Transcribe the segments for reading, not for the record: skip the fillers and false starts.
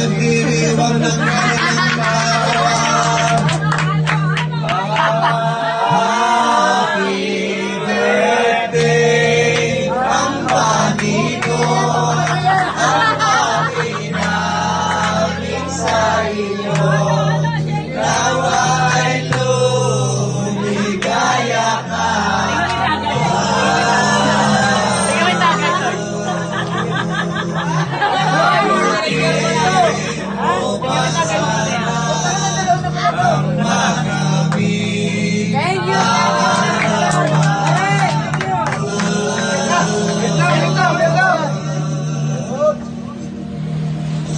nagdiriwang ng kanilang bawang. Happy birthday, ang bani ko, ang bani namin sa iyo. Nawa ay lumigaya ka.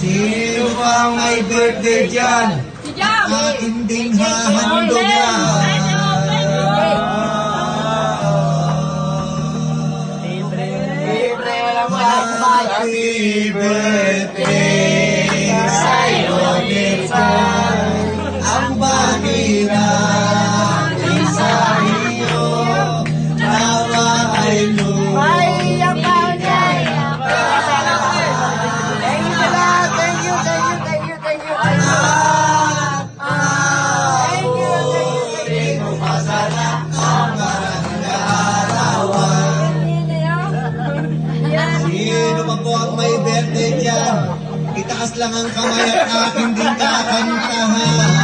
Sino ba may birthday dyan? Akin din hahandog yan. Happy birthday sa'yo minsan. Ang bani natin sa iyo, nawa ay lumigaya ka. Sino man po ang may birthday dyan? Itaas lang ang kamay at aking din kakantahan.